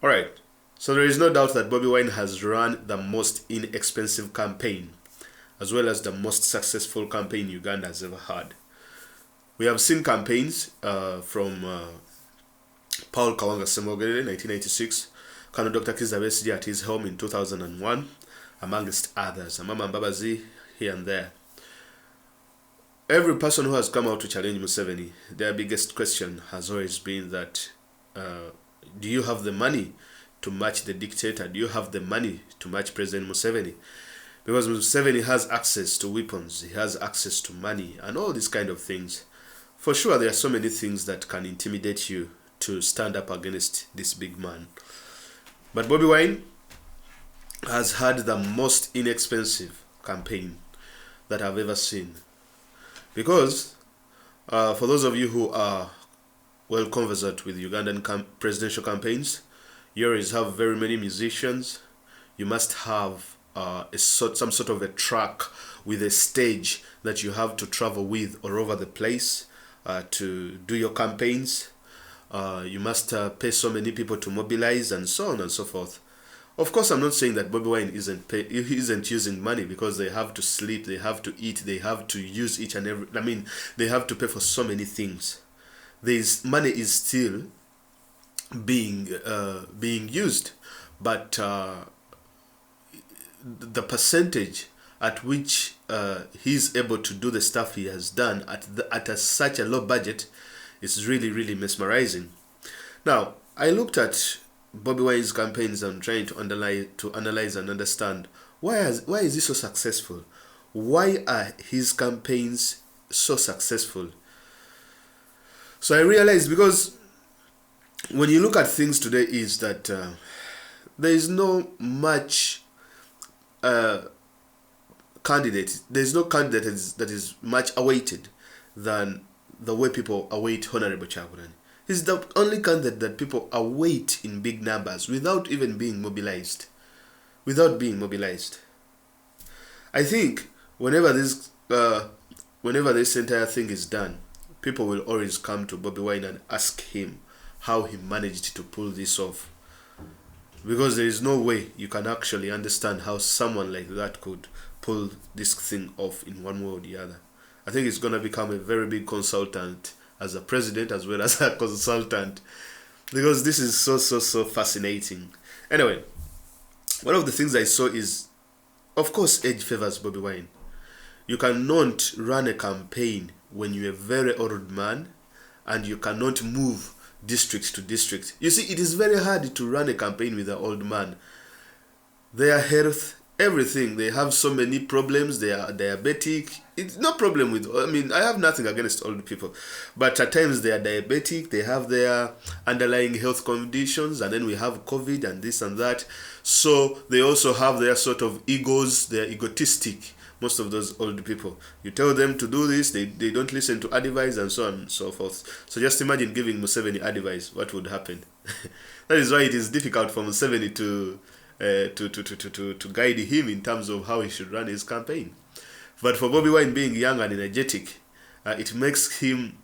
All right. So there is no doubt that Bobi Wine has run the most inexpensive campaign, as well as the most successful campaign Uganda has ever had. We have seen campaigns from Paul Kawanga Semogere in 1996, Colonel Dr. Kizza Besigye at his home in 2001, amongst others, Amama Mbabazi here and there. Every person who has come out to challenge Museveni, their biggest question has always been that do you have the money to match the dictator? Do you have the money to match President Museveni? Because Museveni has access to weapons, he has access to money, and all these kind of things. For sure, there are so many things that can intimidate you to stand up against this big man. But Bobi Wine has had the most inexpensive campaign that I've ever seen. Because, for those of you who are well conversant with Ugandan presidential campaigns, you always have very many musicians. You must have some sort of a track with a stage that you have to travel with all over the place to do your campaigns. You must pay so many people to mobilize and so on and so forth. Of course, I'm not saying that Bobi Wine isn't using money, because they have to sleep, they have to eat, they have to use each and every. I mean, they have to pay for so many things. Money is still being used, but the percentage at which he's able to do the stuff he has done at such a low budget is really, really mesmerizing. Now, I looked at Bobi Wine's campaigns and trying to analyze and understand why is he so successful? Why are his campaigns so successful? So I realized, because when you look at things today, is that there is no much candidate. There is no candidate that is much awaited than the way people await Honorable Chagulanyi. He's the only candidate that people await in big numbers without even being mobilized. I think whenever this entire thing is done, people will always come to Bobi Wine and ask him how he managed to pull this off. Because there is no way you can actually understand how someone like that could pull this thing off in one way or the other. I think it's going to become a very big consultant as a president as well as a consultant, because this is so fascinating. Anyway, one of the things I saw is, of course, age favors Bobi Wine. You cannot run a campaign when you're a very old man and you cannot move district to district. You see, it is very hard to run a campaign with an old man. Their health, everything, they have so many problems. They are diabetic. It's no problem with, I mean, I have nothing against old people, but at times they are diabetic, they have their underlying health conditions, and then we have COVID and this and that. So they also have their sort of egos, they're egotistic, most of those old people. You tell them to do this, they don't listen to advice and so on and so forth. So just imagine giving Museveni advice, what would happen? That is why it is difficult for Museveni to guide him in terms of how he should run his campaign. But for Bobi Wine, being young and energetic, it makes him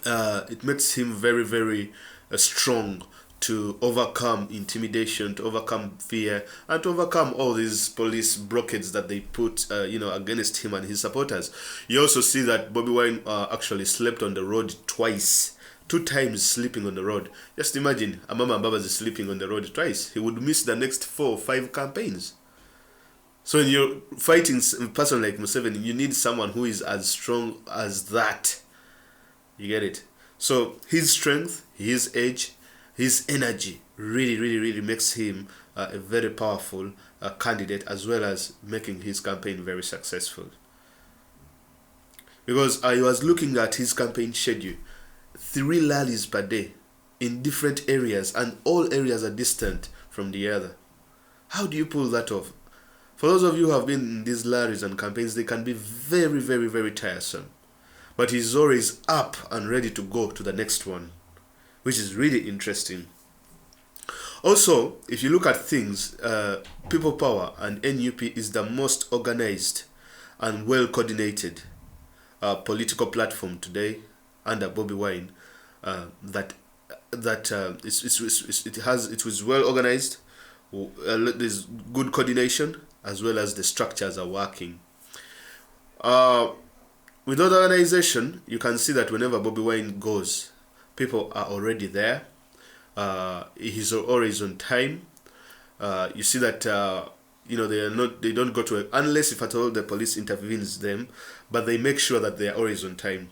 very, very strong to overcome intimidation, to overcome fear, and to overcome all these police blockades that they put against him and his supporters. You also see that Bobi Wine actually slept on the road twice. 2 times sleeping on the road. Just imagine Amama Mbabazi sleeping on the road twice. He would miss the next 4 or 5 campaigns. So when you're fighting a person like Museveni, you need someone who is as strong as that. You get it? So his strength, his age, his energy really makes him a very powerful candidate, as well as making his campaign very successful. Because I was looking at his campaign schedule. 3 rallies per day in different areas, and all areas are distant from the other. How do you pull that off? For those of you who have been in these rallies and campaigns, they can be very tiresome. But he's always up and ready to go to the next one, which is really interesting. Also, if you look at things, People Power and NUP is the most organized and well-coordinated political platform today under Bobi Wine that that it was well organized. There's good coordination, as well as the structures are working. Without organization, you can see that whenever Bobi Wine goes, people are already there. He's always on time. You see that they don't go to unless if at all the police intervenes them, but they make sure that they are always on time.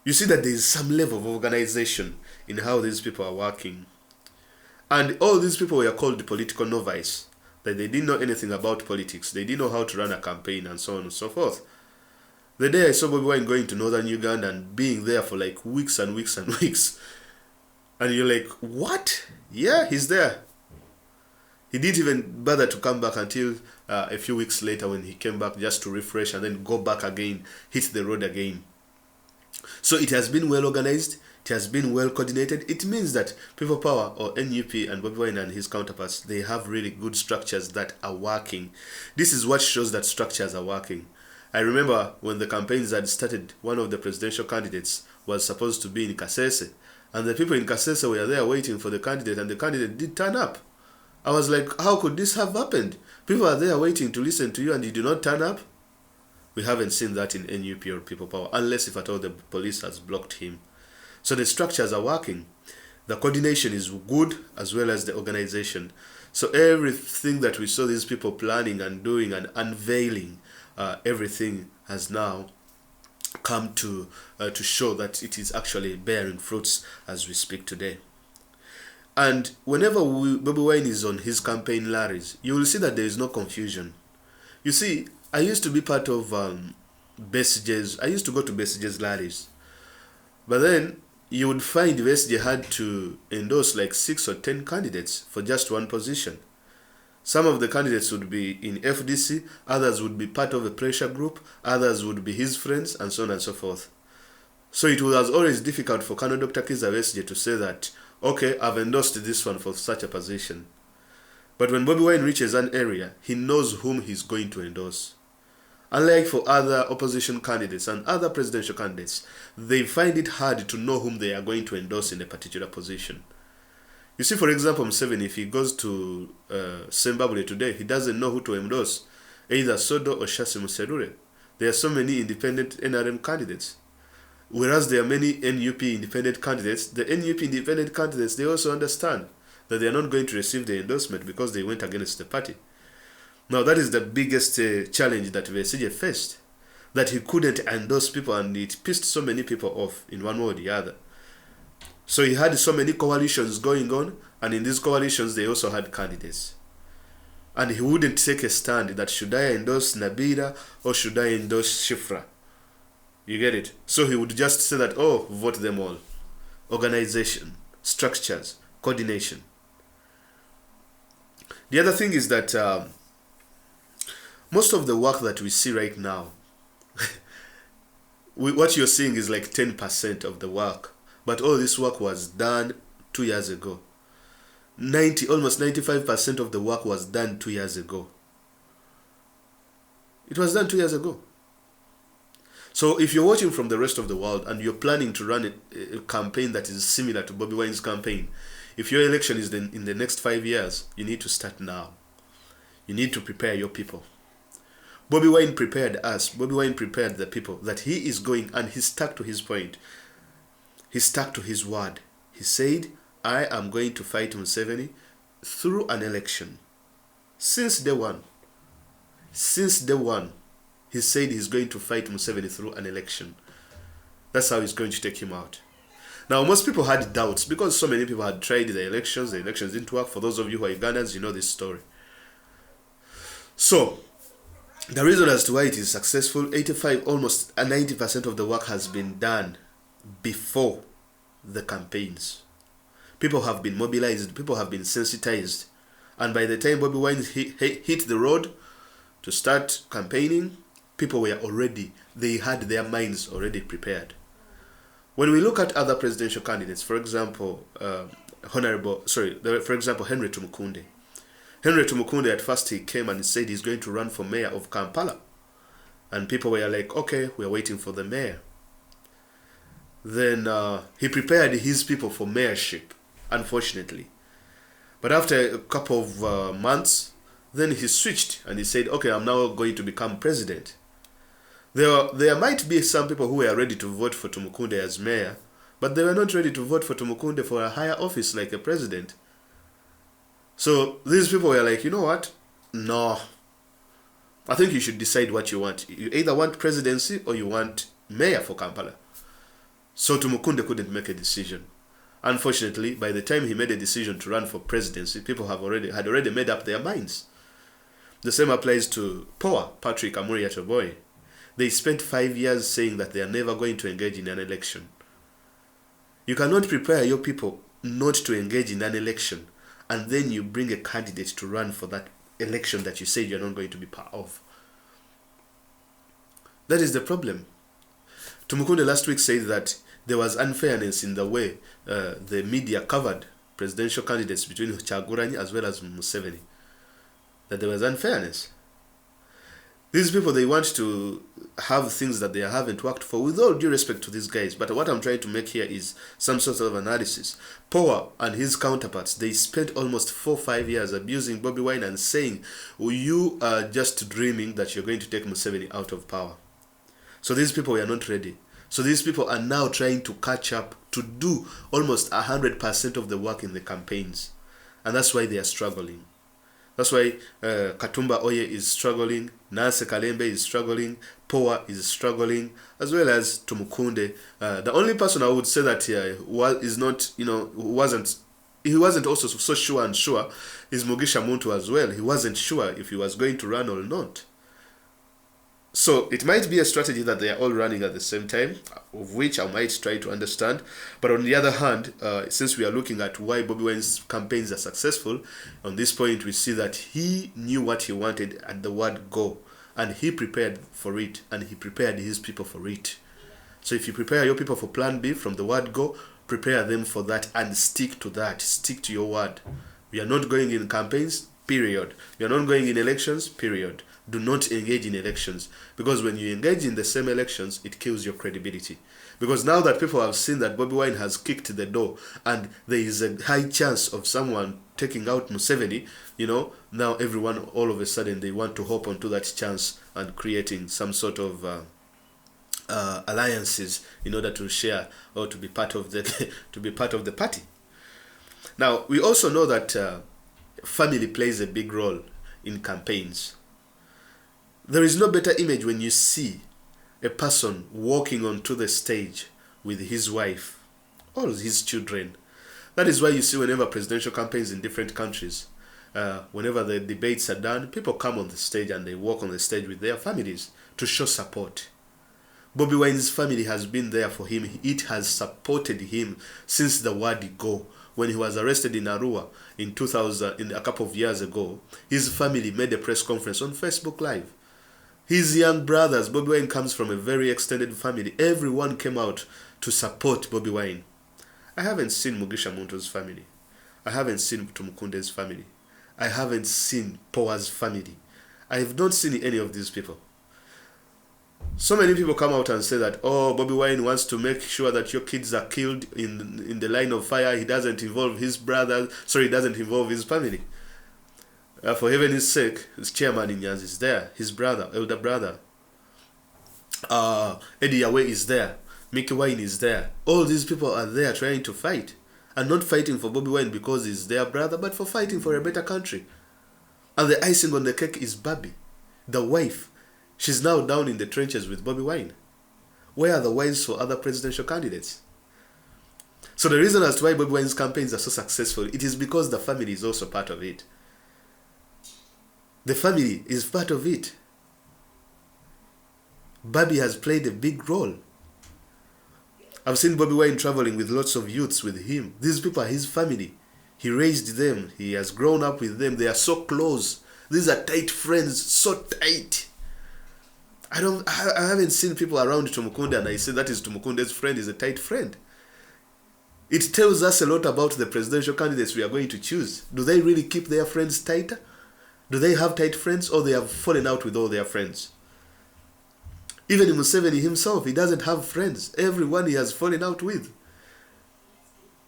You see that there is some level of organization in how these people are working. And all these people were called political novice, that they didn't know anything about politics. They didn't know how to run a campaign and so on and so forth. The day I saw Bobi Wine going to northern Uganda and being there for like weeks and weeks and weeks, and you're like, what? Yeah, he's there. He didn't even bother to come back until a few weeks later, when he came back just to refresh and then go back again, hit the road again. So it has been well organized. It has been well coordinated. It means that People Power, or NUP, and Bobi Wine and his counterparts, they have really good structures that are working. This is what shows that structures are working. I remember when the campaigns had started, one of the presidential candidates was supposed to be in Kasese, and the people in Kasese were there waiting for the candidate, and the candidate did turn up. I was like, how could this have happened? People are there waiting to listen to you and you do not turn up? We haven't seen that in NUP or People Power, unless if at all the police has blocked him. So the structures are working. The coordination is good, as well as the organization. So everything that we saw these people planning and doing and unveiling, everything has now come to show that it is actually bearing fruits as we speak today. And whenever Bobi Wine is on his campaign rallies, you will see that there is no confusion. You see, I used to be part of Besigye's. I used to go to Besigye's rallies. But then you would find Besigye had to endorse like 6 or 10 candidates for just one position. Some of the candidates would be in FDC, others would be part of a pressure group, others would be his friends, and so on and so forth. So it was always difficult for Colonel Dr. Kizza Besigye to say that, okay, I've endorsed this one for such a position. But when Bobi Wine reaches an area, he knows whom he's going to endorse. Unlike for other opposition candidates and other presidential candidates, they find it hard to know whom they are going to endorse in a particular position. You see, for example, Museveni, if he goes to Zimbabwe today, he doesn't know who to endorse, either Sodo or Shasi Muserure. There are so many independent NRM candidates. Whereas there are many NUP independent candidates, the NUP independent candidates, they also understand that they are not going to receive the endorsement because they went against the party. Now, that is the biggest challenge that Besigye faced, that he couldn't endorse people, and it pissed so many people off in one way or the other. So he had so many coalitions going on, and in these coalitions, they also had candidates. And he wouldn't take a stand that should I endorse Nabila or should I endorse Shifra. You get it? So he would just say that, oh, vote them all. Organization, structures, coordination. The other thing is that most of the work that we see right now, what you're seeing is like 10% of the work. But all this work was done 2 years ago. Almost 95% of the work was done 2 years ago. It was done 2 years ago. So if you're watching from the rest of the world and you're planning to run a campaign that is similar to Bobi Wine's campaign, if your election is in the next 5 years, you need to start now. You need to prepare your people. Bobi Wine prepared us. Bobi Wine prepared the people that he is going, and he stuck to his point. He stuck to his word. He said, I am going to fight Museveni through an election. Since day one. Since day one. He said he's going to fight Museveni through an election. That's how he's going to take him out. Now, most people had doubts because so many people had tried the elections. The elections didn't work. For those of you who are Ugandans, you know this story. So, the reason as to why it is successful, 85, almost 90% of the work has been done before the campaigns. People have been mobilized. People have been sensitized. And by the time Bobi Wine hit the road to start campaigning, people were already, they had their minds already prepared. When we look at other presidential candidates, for example, Henry Tumukunde. Henry Tumukunde, at first he came and said he's going to run for mayor of Kampala. And people were like, okay, we're waiting for the mayor. Then he prepared his people for mayorship, unfortunately. But after a couple of months, then he switched and he said, okay, I'm now going to become president. There might be some people who were ready to vote for Tumukunde as mayor, but they were not ready to vote for Tumukunde for a higher office like a president. So these people were like, you know what? No. I think you should decide what you want. You either want presidency or you want mayor for Kampala. So Tumukunde couldn't make a decision. Unfortunately, by the time he made a decision to run for presidency, people had already made up their minds. The same applies to Poa, Patrick Amuriat Oboy. They spent 5 years saying that they are never going to engage in an election. You cannot prepare your people not to engage in an election, and then you bring a candidate to run for that election that you said you're not going to be part of. That is the problem. Tumukunde last week said that there was unfairness in the way the media covered presidential candidates between Kyagulanyi as well as Museveni. That there was unfairness. These people, they want to have things that they haven't worked for, with all due respect to these guys. But what I'm trying to make here is some sort of analysis. Poa and his counterparts, they spent almost 4 or 5 years abusing Bobi Wine and saying, well, you are just dreaming that you're going to take Museveni out of power. So these people were not ready. So these people are now trying to catch up to do almost 100% of the work in the campaigns. And that's why they are struggling. That's why Katumba Oye is struggling, Nancy Kalembe is struggling, Poa is struggling, as well as Tumukunde. The only person I would say that is not, he wasn't also so sure is Mugisha Muntu as well. He wasn't sure if he was going to run or not. So it might be a strategy that they are all running at the same time, of which I might try to understand. But on the other hand, since we are looking at why Bobi Wine's campaigns are successful, on this point we see that he knew what he wanted at the word go. And he prepared for it, and he prepared his people for it. So if you prepare your people for plan B from the word go, prepare them for that and stick to that. Stick to your word. We are not going in campaigns, period. We are not going in elections, period. Do not engage in elections, because when you engage in the same elections, it kills your credibility. Because now that people have seen that Bobi Wine has kicked the door and there is a high chance of someone taking out Museveni, now everyone all of a sudden they want to hop onto that chance and creating some sort of alliances in order to share or to be part of the party. Now we also know that family plays a big role in campaigns. There is no better image when you see a person walking onto the stage with his wife or his children. That is why you see whenever presidential campaigns in different countries, whenever the debates are done, people come on the stage and they walk on the stage with their families to show support. Bobi Wine's family has been there for him. It has supported him since the word go. When he was arrested in Arua in 2000, a couple of years ago, his family made a press conference on Facebook Live. His young brothers, Bobi Wine comes from a very extended family. Everyone came out to support Bobi Wine. I haven't seen Mugisha Muntu's family. I haven't seen Tumukunde's family. I haven't seen Poa's family. I have not seen any of these people. So many people come out and say that, oh, Bobi Wine wants to make sure that your kids are killed in the line of fire. He doesn't involve his brothers. Sorry, he doesn't involve his family. For heaven's sake, his chairman in Nyanza is there. His brother, elder brother. Eddie Yawe is there. Mickey Wine is there. All these people are there trying to fight. And not fighting for Bobi Wine because he's their brother, but for fighting for a better country. And the icing on the cake is Babi, the wife. She's now down in the trenches with Bobi Wine. Where are the wives for other presidential candidates? So the reason as to why Bobi Wine's campaigns are so successful, it is because the family is also part of it. The family is part of it. Babi has played a big role. I've seen Bobi Wine traveling with lots of youths with him. These people are his family. He raised them. He has grown up with them. They are so close. These are tight friends, so tight. I haven't seen people around Tumukunde and I say that is Tumukunde's friend, is a tight friend. It tells us a lot about the presidential candidates we are going to choose. Do they really keep their friends tighter? Do they have tight friends, or they have fallen out with all their friends? Even Museveni himself, he doesn't have friends. Everyone he has fallen out with.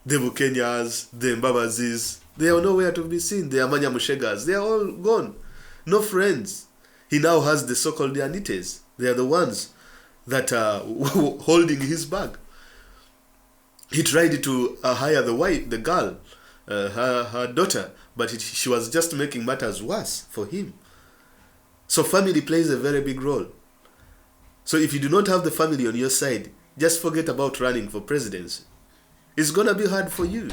The Bukenyas, the Mbabazis, they are nowhere to be seen. The Amanya Mushegas, they are all gone. No friends. He now has the so-called Anites. They are the ones that are holding his bag. He tried to hire the girl, her daughter, but she was just making matters worse for him. So family plays a very big role. So if you do not have the family on your side, just forget about running for presidency. It's going to be hard for you.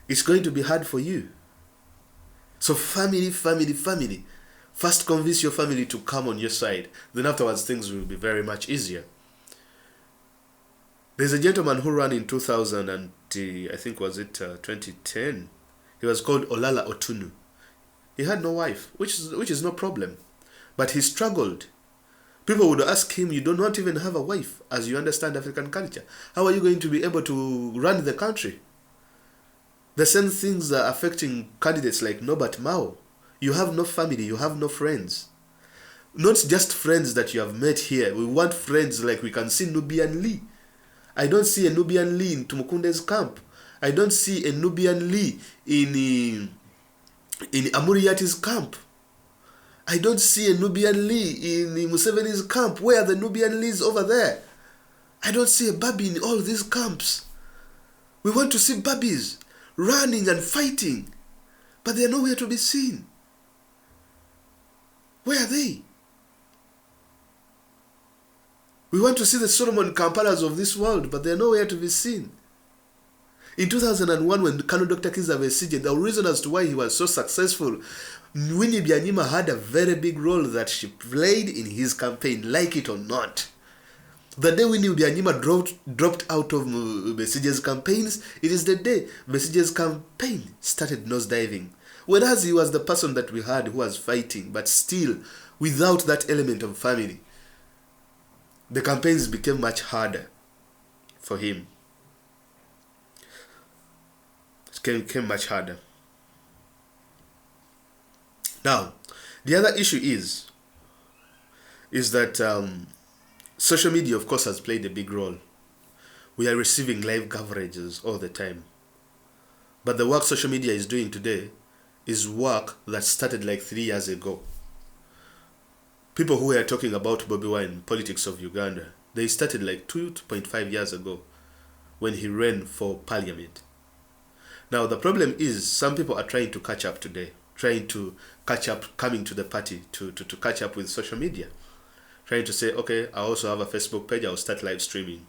It's going to be hard for you. So family. First convince your family to come on your side. Then afterwards things will be very much easier. There's a gentleman who ran in 2000 and I think was it 2010. He was called Olala Otunu. He had no wife, which is no problem. But he struggled. People would ask him, you do not even have a wife, as you understand African culture. How are you going to be able to run the country? The same things are affecting candidates like Norbert Mao. You have no family, you have no friends. Not just friends that you have met here. We want friends like we can see Nubian Lee. I don't see a Nubian Lee in Tumukunde's camp. I don't see a Nubian Lee in Amuriati's camp. I don't see a Nubian Lee in Museveni's camp. Where are the Nubian Lees over there? I don't see a Babi in all these camps. We want to see Babis running and fighting, but they are nowhere to be seen. Where are they? We want to see the Solomon Kampalas of this world, but they are nowhere to be seen. In 2001, when Kano Dr. Kizza Besigye, the reason as to why he was so successful, Winnie Byanyima had a very big role that she played in his campaign, like it or not. The day Winnie Byanyima dropped out of Besigye's campaigns, it is the day Besigye's campaign started nosediving. Whereas he was the person that we had who was fighting, but still, without that element of family, the campaigns became much harder for him. It became much harder. Now, the other issue is that social media, of course, has played a big role. We are receiving live coverages all the time. But the work social media is doing today is work that started like 3 years ago. People who were talking about Bobi Wine, politics of Uganda, they started like 2.5 years ago when he ran for parliament. Now, the problem is some people are trying to catch up today, trying to catch up, coming to the party to catch up with social media. Trying to say, okay, I also have a Facebook page, I'll start live streaming.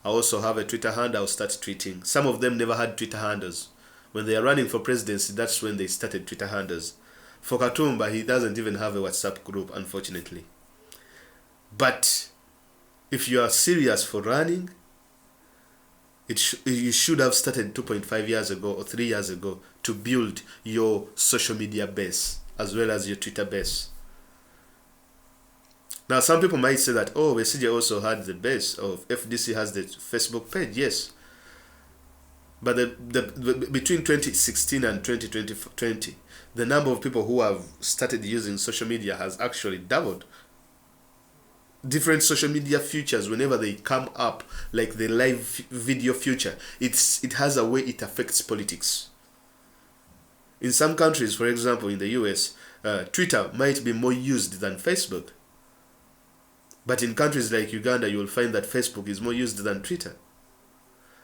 I also have a Twitter handle, I'll start tweeting. Some of them never had Twitter handles. When they are running for presidency, that's when they started Twitter handles. For Katumba, he doesn't even have a WhatsApp group, unfortunately. But if you are serious for running, you should have started 2.5 years ago or 3 years ago to build your social media base as well as your Twitter base. Now, some people might say that, oh, Besigye also had the base of FDC has the Facebook page. Yes. But between 2016 and 2020, the number of people who have started using social media has actually doubled. Different social media features, whenever they come up, like the live video feature, it has a way it affects politics. In some countries, for example, in the US, Twitter might be more used than Facebook. But in countries like Uganda, you will find that Facebook is more used than Twitter.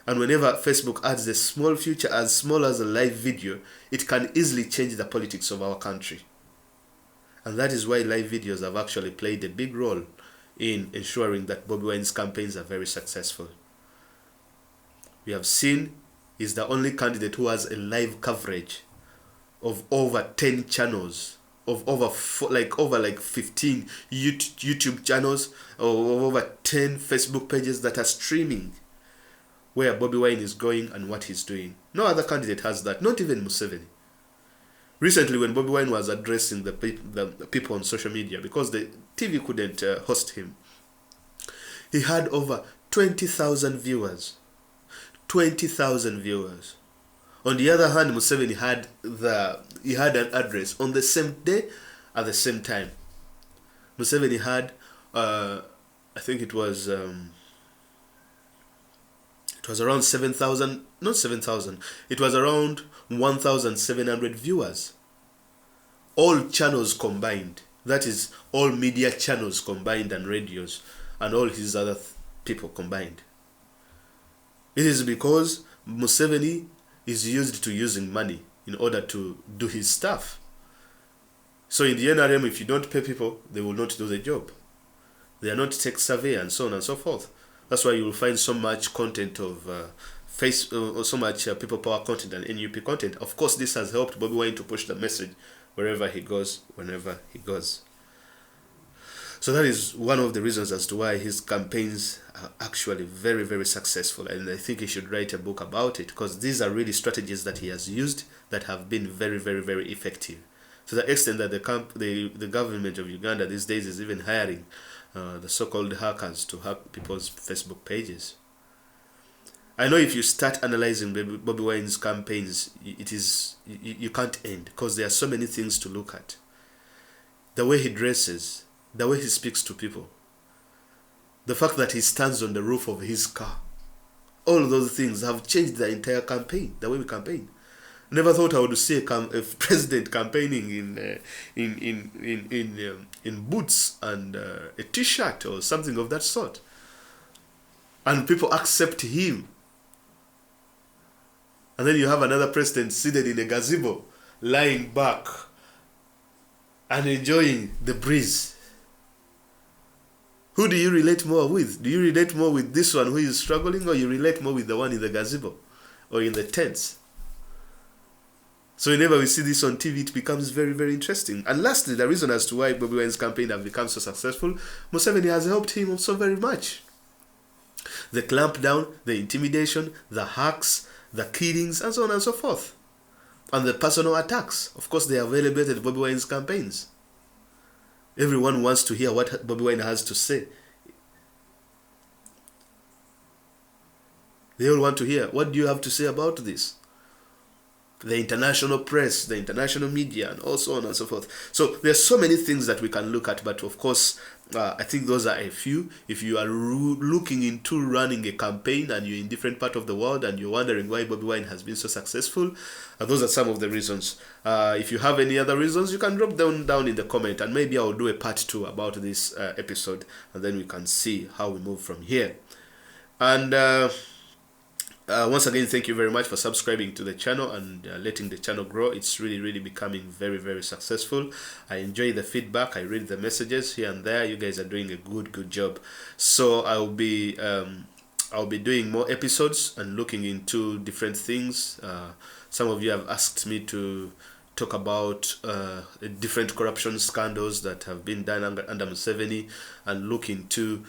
And whenever Facebook adds a small feature as small as a live video, it can easily change the politics of our country. And that is why live videos have actually played a big role in ensuring that Bobi Wine's campaigns are very successful. We have seen he's the only candidate who has a live coverage of over 10 channels, of over 15 YouTube channels, or over 10 Facebook pages that are streaming where Bobi Wine is going and what he's doing. No other candidate has that, not even Museveni. Recently, when Bobi Wine was addressing the people on social media, because the TV couldn't host him, he had over 20,000 viewers. 20,000 viewers On the other hand, Museveni had an address on the same day at the same time. Museveni had, I think it was around 7,000, not 7,000. It was around 1,700 viewers. All channels combined. That is, all media channels combined and radios and all his other people combined. It is because Museveni is used to using money in order to do his stuff. So in the NRM, if you don't pay people, they will not do the job. They are not tech savvy and so on and so forth. That's why you will find so much content of so much people power content and NUP content. Of course, this has helped Bobi Wine to push the message wherever he goes, whenever he goes. So that is one of the reasons as to why his campaigns are actually very, very successful. And I think he should write a book about it, because these are really strategies that he has used that have been very, very, very effective. To the extent that the government of Uganda these days is even hiring the so-called hackers to hack people's Facebook pages. I know if you start analyzing Bobi Wine's campaigns, you can't end, because there are so many things to look at. The way he dresses, the way he speaks to people, the fact that he stands on the roof of his car, all of those things have changed the entire campaign, the way we campaign. Never thought I would see a president campaigning in boots and a t-shirt or something of that sort, and people accept him. And then you have another president seated in a gazebo, lying back and enjoying the breeze. Who do you relate more with? Do you relate more with this one who is struggling, or you relate more with the one in the gazebo or in the tents? So whenever we see this on TV, it becomes very, very interesting. And lastly, the reason as to why Bobi Wine's campaign have become so successful, Museveni has helped him so very much. The clampdown, the intimidation, the hacks, the killings, and so on and so forth. And the personal attacks. Of course, they are available at Bobi Wine's campaigns. Everyone wants to hear what Bobi Wine has to say. They all want to hear, what do you have to say about this? The international press, the international media, and all so on and so forth. So there's so many things that we can look at, but of course, I think those are a few. If you are looking into running a campaign and you're in different part of the world and you're wondering why Bobi Wine has been so successful, those are some of the reasons. If you have any other reasons, you can drop them down in the comment, and maybe I'll do a part 2 about this episode, and then we can see how we move from here. And once again, thank you very much for subscribing to the channel and letting the channel grow. It's really, really becoming very, very successful. I enjoy the feedback. I read the messages here and there. You guys are doing a good job. So I'll be doing more episodes and looking into different things. Some of you have asked me to talk about different corruption scandals that have been done under Museveni, and look into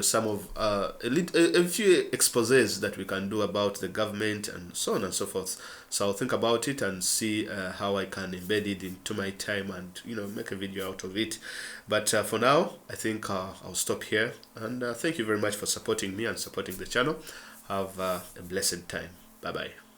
some of a few exposés that we can do about the government and so on and so forth. So I'll think about it and see how I can embed it into my time and make a video out of it. But for now, I think I'll stop here, and thank you very much for supporting me and supporting the channel. Have a blessed time. Bye bye.